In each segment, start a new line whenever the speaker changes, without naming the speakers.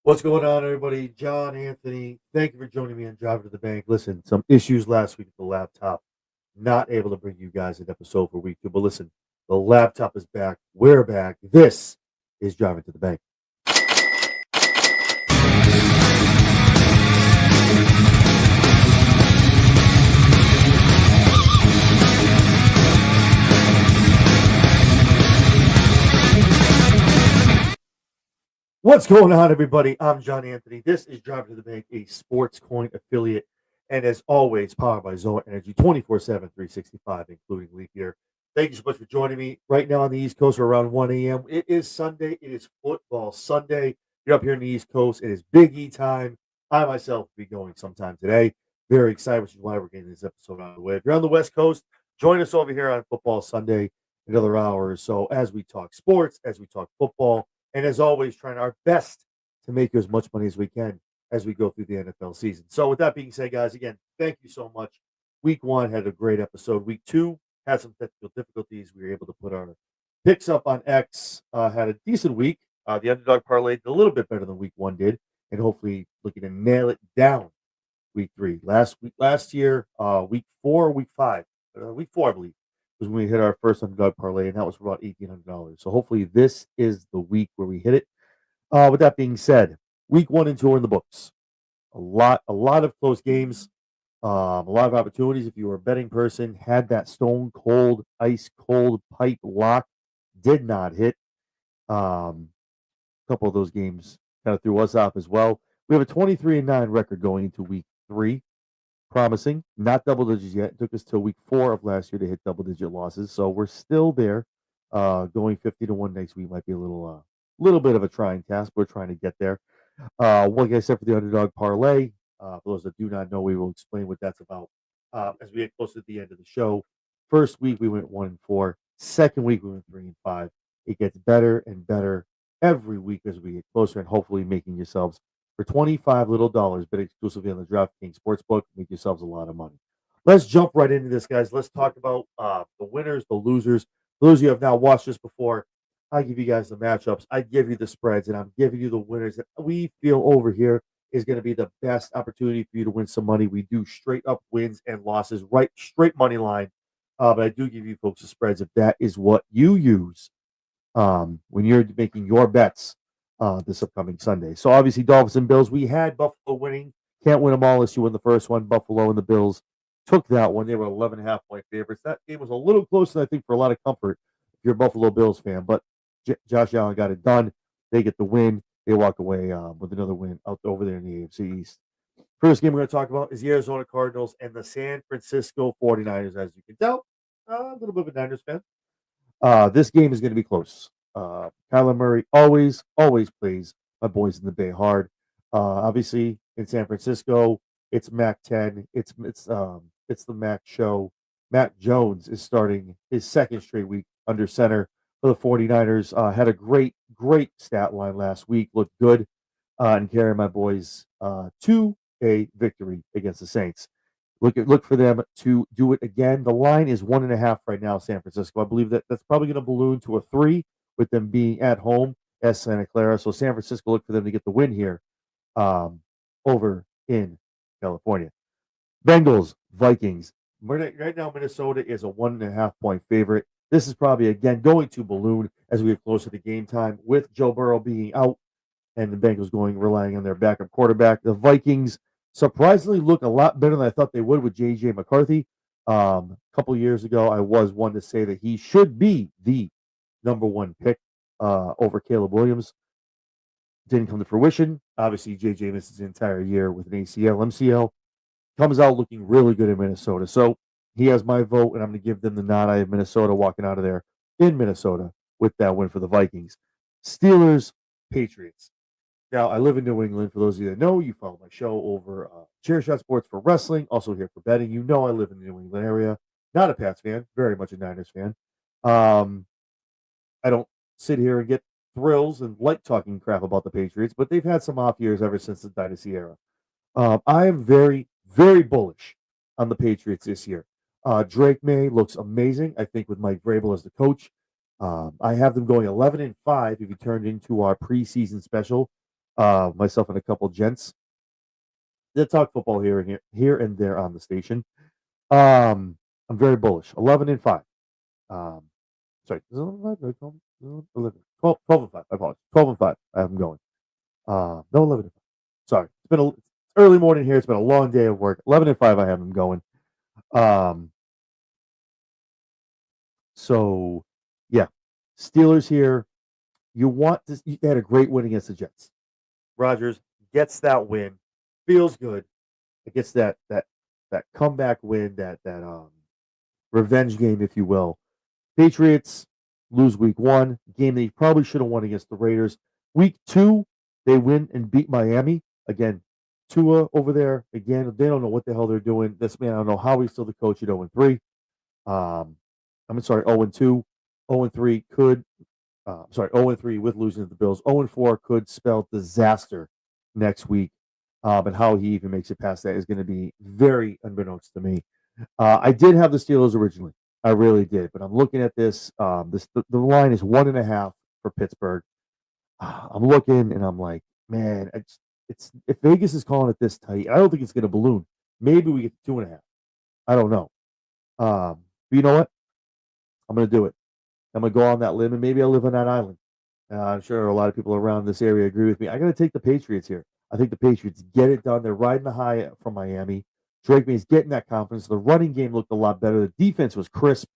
What's going on, everybody? John Anthony, thank you for joining me on Driving to the Bank. Listen, some issues last week with the laptop. Not able to bring you guys an episode for week two, but listen, the laptop is back. We're back. This is Driving to the Bank. What's going on, everybody? I'm John Anthony. This is Driving to the Bank, a sports coin affiliate. And as always, powered by Zone Energy 24/7, 365, including leap year. Thank you so much for joining me right now on the East Coast around 1 a.m. It is Sunday. It is football Sunday. You're up here in the East Coast. It is Big E time. I myself will be going sometime today. Very excited, which is why we're getting this episode out of the way. If you're on the West Coast, join us over here on Football Sunday, another hour or so, as we talk sports, as we talk football, and as always, trying our best to make you as much money as we can as we go through the NFL season. So, with that being said, guys, again, thank you so much. Week one had a great episode. Week two had some technical difficulties. We were able to put our picks up on X, had a decent week. The underdog parlay did a little bit better than week one did, and hopefully looking to nail it down week three. Last year, week four, I believe, was when we hit our first underdog parlay, and that was for about $1,800. So hopefully this is the week where we hit it. With that being said, week one and two are in the books. A lot of close games, a lot of opportunities. If you were a betting person, had that stone cold, ice cold pipe lock, did not hit. A couple of those games kind of threw us off as well. We have a 23-9 record going into week three. Promising, not double digits yet. It took us till week four of last year to hit double digit losses, so we're still there. Going 50-1 next week might be a little bit of a trying task. We're trying to get there. Like I said, for the underdog parlay, for those that do not know, we will explain what that's about as we get closer to the end of the show. First week we went 1-4. Second week we went 3-5. It gets better and better every week as we get closer, and hopefully making yourselves for 25 little dollars, but exclusively on the DraftKings Sportsbook, make yourselves a lot of money. Let's jump right into this, guys. Let's talk about the winners, the losers. For those of you who have not watched this before, I give you guys the matchups. I give you the spreads, and I'm giving you the winners that we feel over here is going to be the best opportunity for you to win some money. We do straight up wins and losses, right? Straight money line. But I do give you folks the spreads if that is what you use when you're making your bets this upcoming Sunday. So obviously, Dolphins and Bills. We had Buffalo winning. Can't win them all unless you win the first one. Buffalo and the Bills took that one. They were 11.5 point favorites. That game was a little closer, I think, for a lot of comfort if you're a Buffalo Bills fan. But Josh Allen got it done. They get the win. They walk away with another win out over there in the AFC East. First game we're going to talk about is the Arizona Cardinals and the San Francisco 49ers. As you can tell, a little bit of a Niners fan. This game is going to be close. Kyler Murray always plays my boys in the Bay hard. Obviously, in San Francisco, it's Mac 10. It's the Mac show. Mac Jones is starting his second straight week under center for the 49ers. Had a great stat line last week. Looked good and carrying my boys to a victory against the Saints. Look for them to do it again. The line is 1.5 right now, San Francisco. I believe that's probably going to balloon to a 3 with them being at home as Santa Clara. So San Francisco, look for them to get the win here over in California. Bengals, Vikings. Right now, Minnesota is a 1.5 point favorite. This is probably, again, going to balloon as we get closer to game time with Joe Burrow being out and the Bengals relying on their backup quarterback. The Vikings surprisingly look a lot better than I thought they would with J.J. McCarthy. A couple years ago, I was one to say that he should be the number one pick over Caleb Williams. Didn't come to fruition. Obviously, J.J. misses the entire year with an ACL, MCL. Comes out looking really good in Minnesota. So he has my vote, and I'm going to give them the nod. I have Minnesota walking out of there in Minnesota with that win for the Vikings. Steelers, Patriots. Now, I live in New England. For those of you that know, you follow my show over Chairshot Sports for wrestling, also here for betting. You know I live in the New England area. Not a Pats fan, very much a Niners fan. I don't sit here and get thrills and like talking crap about the Patriots, but they've had some off years ever since the Dynasty era. I am very bullish on the Patriots this year. Drake May looks amazing, I think, with Mike Vrabel as the coach. I have them going 11-5 if you turned into our preseason special. myself and a couple gents that talk football here and there on the station. I'm very bullish. 11-5. Um, sorry, is it 11? 11, 12 and 5. I apologize. 12-5. I have them going. No, 11-5. Sorry, it's early morning here. It's been a long day of work. 11-5. I have them going. Um, so yeah, Steelers here. You want this? They had a great win against the Jets. Rodgers gets that win, feels good. It gets that comeback win, that revenge game, if you will. Patriots lose week 1, game they probably should have won against the Raiders. Week 2, they win and beat Miami. Again, Tua over there. Again, they don't know what the hell they're doing. This man, I don't know how he's still the coach at 0-3. I'm sorry, 0-2. 0-3 could, 0-3 with losing to the Bills. 0-4 could spell disaster next week. And how he even makes it past that is going to be very unbeknownst to me. I did have the Steelers originally. I really did. But I'm looking at this. The line is 1.5 for Pittsburgh. I'm looking and I'm like, man, it's if Vegas is calling it this tight, I don't think it's going to balloon. Maybe we get 2.5. I don't know. But you know what? I'm going to do it. I'm going to go on that limb and maybe I'll live on that island. I'm sure a lot of people around this area agree with me. I got to take the Patriots here. I think the Patriots get it done. They're riding the high from Miami. Drake May's getting that confidence. The running game looked a lot better. The defense was crisp.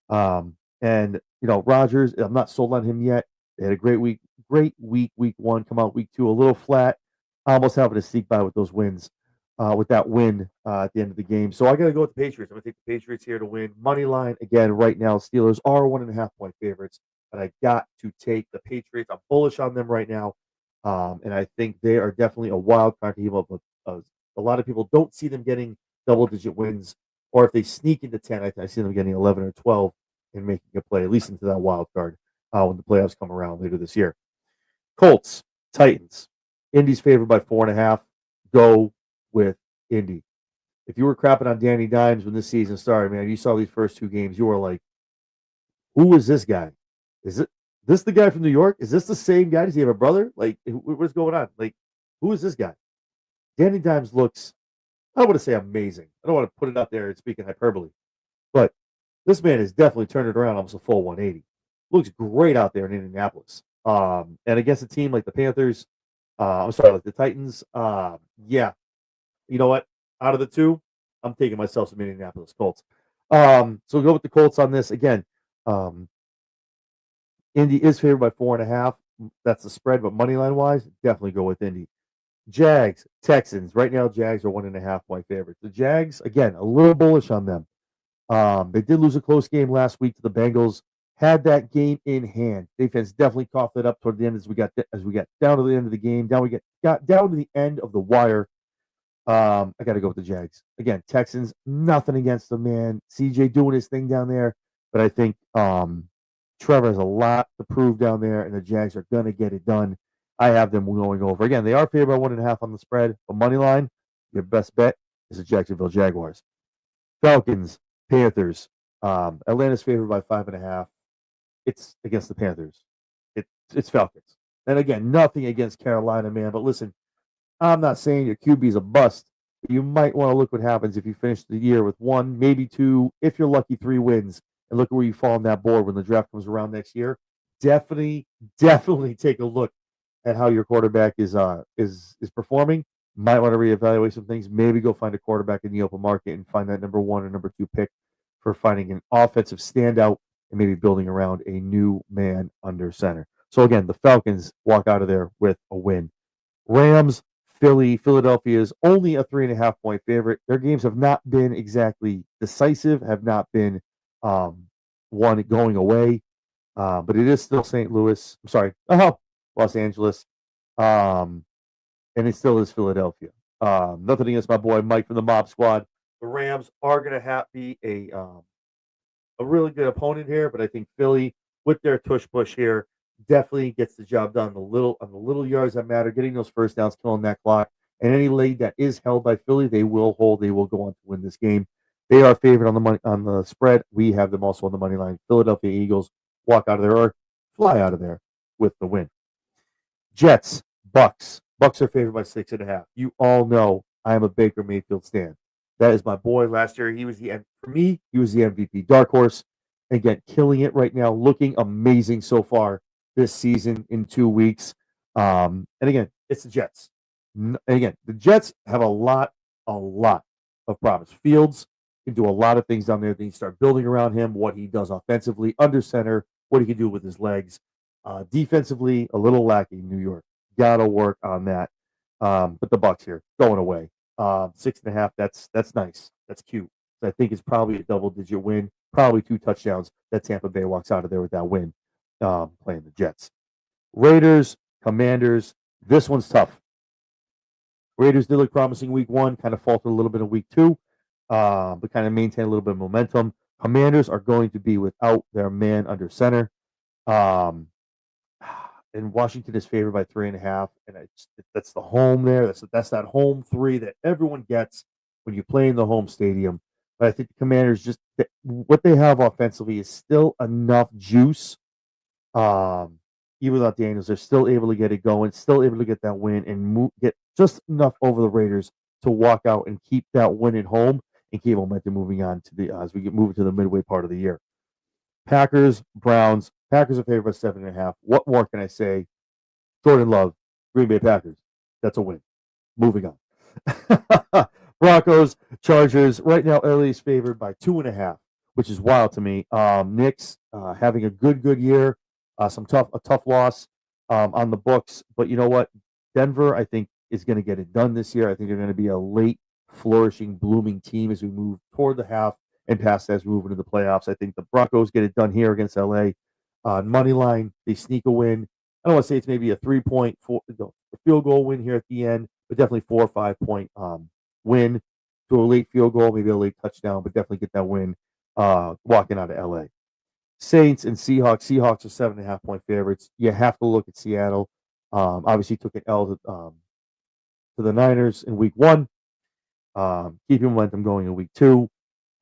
And Rodgers, I'm not sold on him yet. They had a great week, week 1. Come out week 2 a little flat. Almost having to sneak by with those wins, with that win at the end of the game. So I got to go with the Patriots. I'm going to take the Patriots here to win. Money line again right now. Steelers are 1.5 point favorites, but I got to take the Patriots. I'm bullish on them right now, and I think they are definitely a wild card team. A lot of people don't see them getting double-digit wins, or if they sneak into 10, I see them getting 11 or 12 and making a play, at least into that wild card when the playoffs come around later this year. Colts, Titans. Indy's favored by 4.5. Go with Indy. If you were crapping on Danny Dimes when this season started, man, you saw these first 2 games, you were like, who is this guy? Is it this the guy from New York? Is this the same guy? Does he have a brother? Like, what's going on? Like, who is this guy? Danny Dimes looks, I don't want to say amazing. I don't want to put it out there and speak in hyperbole, but this man has definitely turned it around almost a full 180. Looks great out there in Indianapolis. And against a team like the Panthers, like the Titans, yeah, you know what? Out of the 2, I'm taking myself some Indianapolis Colts. So we'll go with the Colts on this again. Indy is favored by 4.5. That's the spread, but money line wise, definitely go with Indy. Jags, Texans. Right now, Jags are 1.5 point favorites. The Jags, again, a little bullish on them. They did lose a close game last week to the Bengals. Had that game in hand. Defense definitely coughed it up toward the end as we got down to the end of the game. Got down to the end of the wire. I got to go with the Jags again. Texans, nothing against them, man. CJ doing his thing down there, but I think Trevor has a lot to prove down there, and the Jags are gonna get it done. I have them going over again. They are favored by 1.5 on the spread, but money line, your best bet is the Jacksonville Jaguars. Falcons, Panthers. Atlanta's favored by 5.5. It's against the Panthers. It's Falcons. And again, nothing against Carolina, man. But listen, I'm not saying your QB is a bust. But you might want to look what happens if you finish the year with 1, maybe 2, if you're lucky, 3 wins, and look where you fall on that board when the draft comes around next year. Definitely take a look at how your quarterback is performing. Might want to reevaluate some things. Maybe go find a quarterback in the open market and find that number 1 or number 2 pick for finding an offensive standout and maybe building around a new man under center. So again, the Falcons walk out of there with a win. Rams, Philadelphia is only a 3.5 point favorite. Their games have not been exactly decisive, have not been one going away, but it is still St. Louis. I'm sorry, Los Angeles, and it still is Philadelphia. Nothing against my boy Mike from the Mob Squad. The Rams are going to be a really good opponent here, but I think Philly, with their tush push here, definitely gets the job done on the little yards that matter, getting those first downs, killing that clock. And any lead that is held by Philly, they will hold. They will go on to win this game. They are favored on the spread. We have them also on the money line. Philadelphia Eagles walk out of there or fly out of there with the win. Jets, Bucks. Bucks are favored by 6.5. You all know I am a Baker Mayfield stan. That is my boy. Last year, for me, he was the MVP. Dark horse. Again, killing it right now, looking amazing so far this season in 2 weeks. And again, it's the Jets. And again, the Jets have a lot of promise. Fields can do a lot of things down there. Then you start building around him, what he does offensively, under center, what he can do with his legs. Defensively, a little lacking. New York gotta work on that. But the Bucks here going away. 6.5. That's nice. That's cute. I think it's probably a double-digit win. Probably 2 touchdowns that Tampa Bay walks out of there with that win. Playing the Jets. Raiders, Commanders. This one's tough. Raiders did look promising week 1, kind of faltered a little bit in week 2, but kind of maintained a little bit of momentum. Commanders are going to be without their man under center. Um, and Washington is favored by 3.5, and that's the home there. That's that home 3 that everyone gets when you play in the home stadium. But I think the Commanders what they have offensively is still enough juice. Even without Daniels, they're still able to get it going, still able to get that win and get just enough over the Raiders to walk out and keep that win at home and keep momentum moving on to the as we get moving to the midway part of the year. Packers, Browns. Packers are favored by 7.5. What more can I say? Jordan Love, Green Bay Packers. That's a win. Moving on. Broncos, Chargers. Right now, LA is favored by 2.5, which is wild to me. Knicks having a good year. A tough loss on the books, but you know what? Denver, I think, is going to get it done this year. I think they're going to be a late, flourishing, blooming team as we move toward the half and past as we move into the playoffs. I think the Broncos get it done here against LA. Money line, they sneak a win. I don't want to say it's maybe a 3-point field goal win here at the end, but definitely 4 or 5 point win to a late field goal, maybe a late touchdown, but definitely get that win walking out of LA. Saints and Seahawks. Seahawks are 7.5 point favorites. You have to look at Seattle. Obviously took an L to the Niners in week 1. Keeping momentum going in week 2.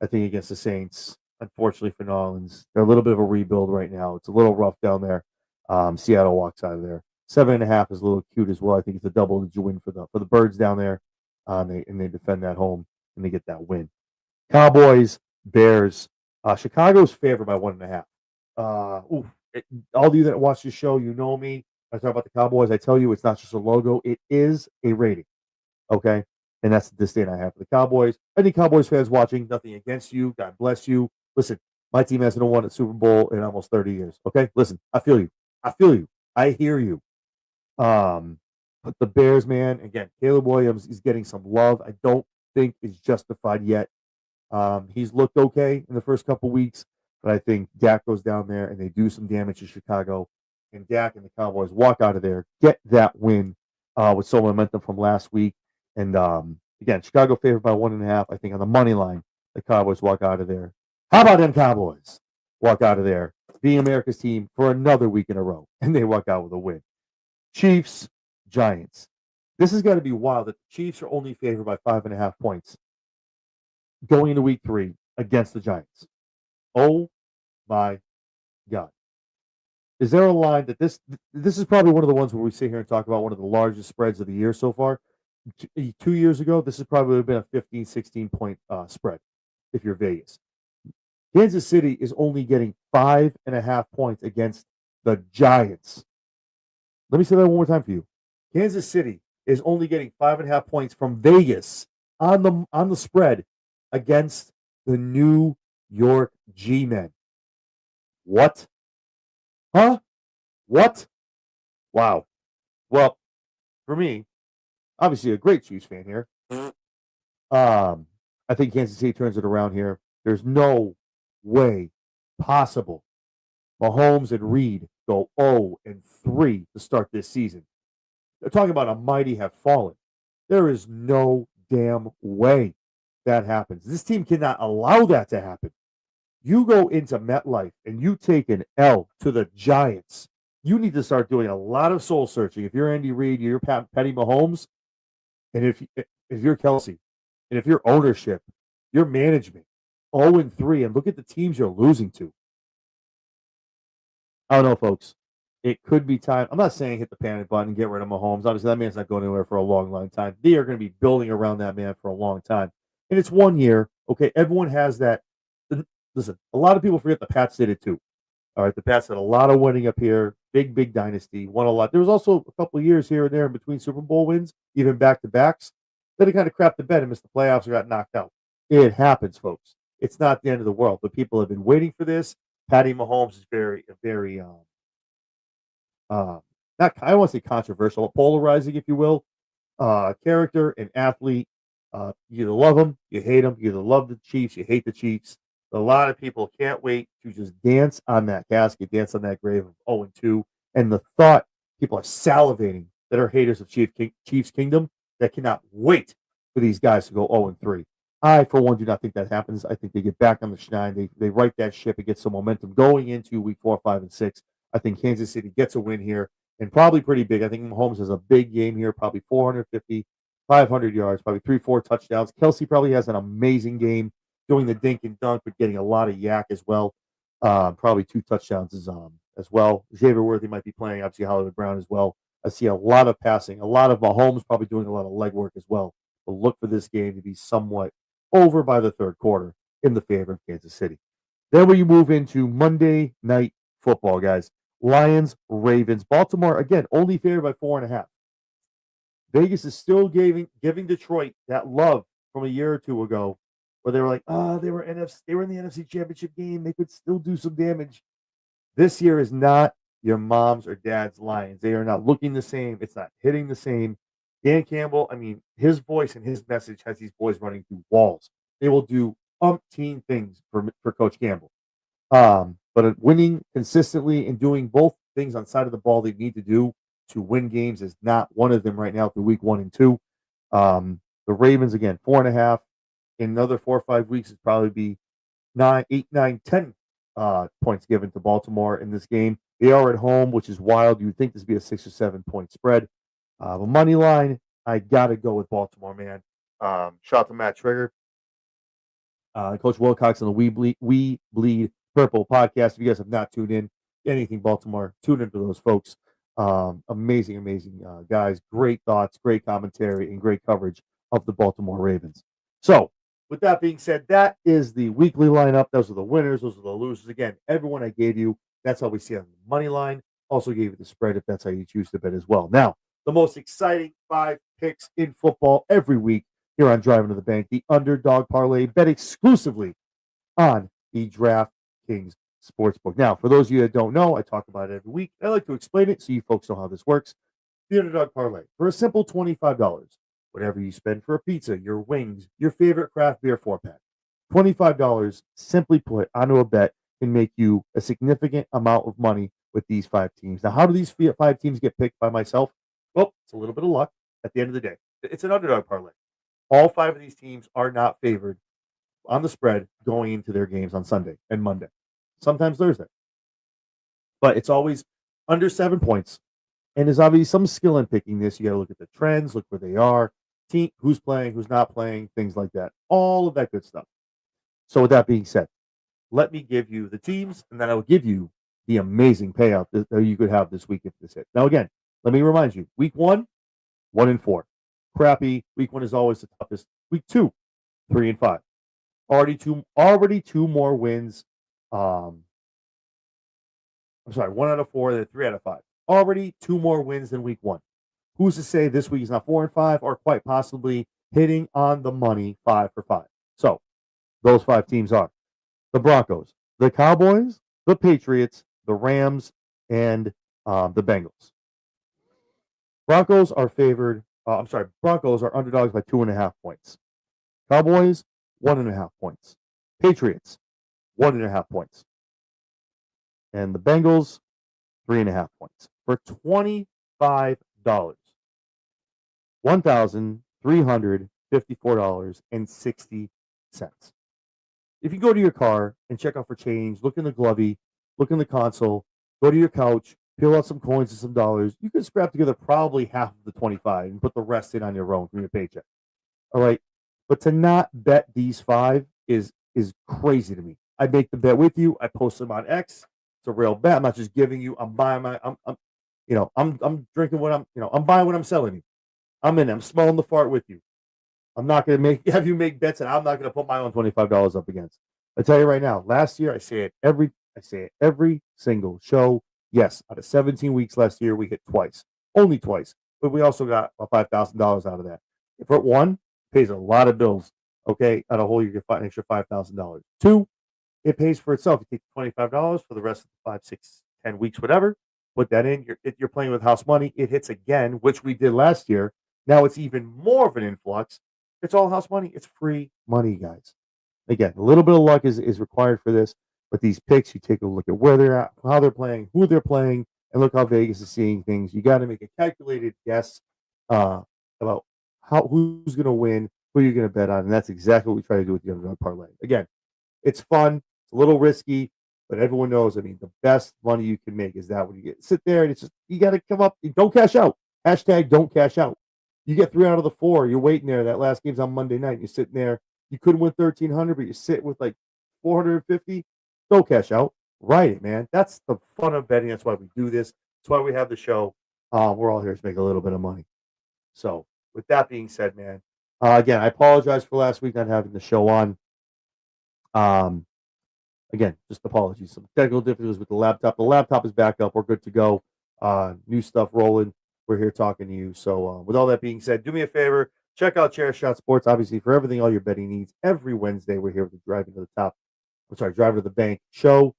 I think against the Saints, unfortunately for New Orleans, they're a little bit of a rebuild right now. It's a little rough down there. Seattle walks out of there. 7.5 is a little cute as well. I think it's a double-digit win for the Birds down there. They defend that home and they get that win. Cowboys, Bears. Chicago's favored by 1.5. All of you that watch the show, you know me. I talk about the Cowboys. I tell you, it's not just a logo; it is a rating. Okay, and that's the disdain I have for the Cowboys. Any Cowboys fans watching, nothing against you. God bless you. Listen, my team hasn't won a Super Bowl in almost 30 years. Okay, listen, I feel you. I hear you. But the Bears, man, again, Caleb Williams is getting some love. I don't think is justified yet. He's looked okay in the first couple weeks, but I think Dak goes down there and they do some damage to Chicago, and Dak and the Cowboys walk out of there, get that win with some momentum from last week. And again, Chicago favored by 1.5. I think on the money line, the Cowboys walk out of there. How about them Cowboys? Walk out of there, being America's team for another week in a row, and they walk out with a win. Chiefs, Giants. This has got to be wild that the Chiefs are only favored by 5.5 points going into week 3 against the Giants. Oh my God. Is there a line that this is probably one of the ones where we sit here and talk about one of the largest spreads of the year so far? 2 years ago, this has probably been a 15, 16 point spread if you're Vegas. Kansas City is only getting 5.5 points against the Giants. Let me say that one more time for you. Kansas City is only getting 5.5 points from Vegas on the spread against the New York G-Men. What? Huh? What? Wow. Well, for me, obviously a great Chiefs fan here. I think Kansas City turns it around here. There's no way possible Mahomes and Reed go 0-3 to start this season. They're talking about a mighty have fallen. There is no damn way that happens. This team cannot allow that to happen. You go into MetLife and you take an L to the Giants. You need to start doing a lot of soul searching. If you're Andy Reid, you're Patty Mahomes, and if you're Kelsey, and if you're ownership, your management, 0-3, and look at the teams you're losing to. I don't know, folks. it could be time. I'm not saying hit the panic button and get rid of Mahomes. Obviously, that man's not going anywhere for a long, long time. They are going to be building around that man for a long time. And it's 1 year. Okay, everyone has that. Listen, a lot of people forget the Pats did it too. All right, the Pats had a lot of winning up here. Big, big dynasty. Won a lot. There was also a couple of years here and there in between Super Bowl wins, even back to backs. Then he kind of crapped the bed and missed the playoffs or got knocked out. It happens, folks. It's not the end of the world, but people have been waiting for this. Patty Mahomes is very uh, not I don't want to say controversial, polarizing, if you will, character and athlete. You either love him, you hate him. You either love the Chiefs, you hate the Chiefs. A lot of people can't wait to just dance on that casket, dance on that grave of 0-2. And the thought people are salivating that are haters of Chiefs Kingdom that cannot wait for these guys to go 0-3. I, for one, do not think that happens. I think they get back on the schneid. They right that ship and get some momentum going into week 4, 5, and 6. I think Kansas City gets a win here and probably pretty big. I think Mahomes has a big game here, probably 450, 500 yards, probably 3-4 touchdowns. Kelsey probably has an amazing game doing the dink and dunk, but getting a lot of yak as well. Probably 2 touchdowns as well. Xavier Worthy might be playing, obviously Hollywood Brown as well. I see a lot of passing, a lot of Mahomes probably doing a lot of leg work as well. But look for this game to be somewhat over by the third quarter in the favor of Kansas City. Then when you move into Monday Night Football, guys, Lions, Ravens, Baltimore, again, only favored by 4.5. Vegas is still giving Detroit that love from a year or two ago where they were like, they were in the NFC Championship game. They could still do some damage. This year is not your mom's or dad's Lions. They are not looking the same. It's not hitting the same. Dan Campbell, I mean, his voice and his message has these boys running through walls. They will do umpteen things for Coach Campbell. But winning consistently and doing both things on side of the ball they need to do to win games is not one of them right now through week 1 and 2. The Ravens, again, 4.5. In another 4 or 5 weeks, it'd probably be 9, 8, 9, 10 points given to Baltimore in this game. They are at home, which is wild. You would think this would be a 6 or 7 point spread. The money line, I got to go with Baltimore, man. Shout out to Matt Trigger. Coach Wilcox on the We Bleed Purple podcast. If you guys have not tuned in, anything Baltimore, tune into those folks. Amazing guys. Great thoughts, great commentary, and great coverage of the Baltimore Ravens. So, with that being said, that is the weekly lineup. Those are the winners. Those are the losers. Again, everyone I gave you, that's how we see it on the money line. Also gave you the spread if that's how you choose to bet as well. Now, the most exciting 5 picks in football every week here on Driving to the Bank, the Underdog Parlay, bet exclusively on the DraftKings Sportsbook. Now, for those of you that don't know, I talk about it every week. I like to explain it so you folks know how this works. The Underdog Parlay, for a simple $25, whatever you spend for a pizza, your wings, your favorite craft beer 4-pack, $25, simply put, onto a bet can make you a significant amount of money with these 5 teams. Now, how do these 5 teams get picked by myself? Well, it's a little bit of luck at the end of the day. It's an Underdog Parlay. All 5 of these teams are not favored on the spread going into their games on Sunday and Monday, sometimes Thursday. But it's always under 7 points. And there's obviously some skill in picking this. You got to look at the trends, look where they are, team, who's playing, who's not playing, things like that. All of that good stuff. So with that being said, let me give you the teams, and then I will give you the amazing payout that you could have this week if this hit. Now, again, let me remind you, week 1, 1-4. Crappy. Week 1 is always the toughest. Week 2, 3-5. Already two more wins. I'm sorry, 1 out of 4, then 3 out of 5. Already 2 more wins than week 1. Who's to say this week is not 4-5 or quite possibly hitting on the money 5 for 5? So those 5 teams are the Broncos, the Cowboys, the Patriots, the Rams, and the Bengals. Broncos are favored. Broncos are underdogs by 2.5 points. Cowboys, 1.5 points. Patriots, 1.5 points. And the Bengals, 3.5 points. For $25, $1,354.60. If you go to your car and check out for change, look in the glovey, look in the console, go to your couch, peel out some coins and some dollars, you can scrap together probably half of the 25 and put the rest in on your own from your paycheck. All right. But to not bet these 5 is crazy to me. I make the bet with you. I post them on X. It's a real bet. I'm not just giving you. I'm buying my. I'm drinking what I'm buying what I'm selling you. I'm in. I'm smelling the fart with you. I'm not going to have you make bets, and I'm not going to put my own $25 up against. I tell you right now. Last year, I say it every single show. Yes, out of 17 weeks last year, we hit twice, only twice, but we also got $5,000 out of that. If it one, it pays a lot of bills. Okay, at a whole, you get an extra $5,000. Two, it pays for itself. You take $25 for the rest of the 5, 6, 10 weeks, whatever. Put that in. You're playing with house money. It hits again, which we did last year. Now it's even more of an influx. It's all house money. It's free money, guys. Again, a little bit of luck is required for this, but these picks, you take a look at where they're at, how they're playing, who they're playing, and look how Vegas is seeing things. You got to make a calculated guess about who's going to win, who you're going to bet on, and that's exactly what we try to do with the UnderDog Parlay. Again, it's fun. It's a little risky, but everyone knows. I mean, the best money you can make is that when you sit there and it's just you got to come up. Don't cash out. Hashtag don't cash out. You get 3 out of the 4. You're waiting there. That last game's on Monday night. You're sitting there. You couldn't win 1,300, but you sit with like 450. Don't cash out. Write it, man. That's the fun of betting. That's why we do this. That's why we have the show. We're all here to make a little bit of money. So, with that being said, man, again, I apologize for last week not having the show on. Again, just apologies. Some technical difficulties with the laptop. The laptop is back up. We're good to go. New stuff rolling. We're here talking to you. So, with all that being said, do me a favor. Check out Chair Shot Sports, obviously, for everything, all your betting needs. Every Wednesday, we're here with the Drivin to the Top. Driving to the Bank show,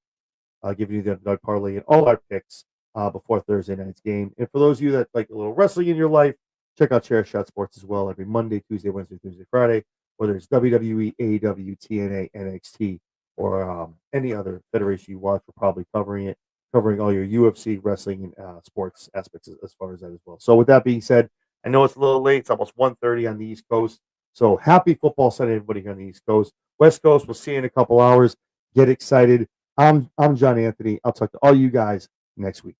giving you the UnderDog Parlay and all our picks before Thursday night's game. And for those of you that like a little wrestling in your life, check out Chair Shot Sports as well every Monday, Tuesday, Wednesday, Thursday, Friday, whether it's WWE, AEW, TNA, NXT, or any other federation you watch. We're probably covering all your UFC, wrestling, and sports aspects as far as that as well. So with that being said, I know it's a little late. It's almost 1:30 on the East Coast. So happy football Sunday, everybody here on the East Coast. West Coast, we'll see you in a couple hours. Get excited. I'm John Anthony. I'll talk to all you guys next week.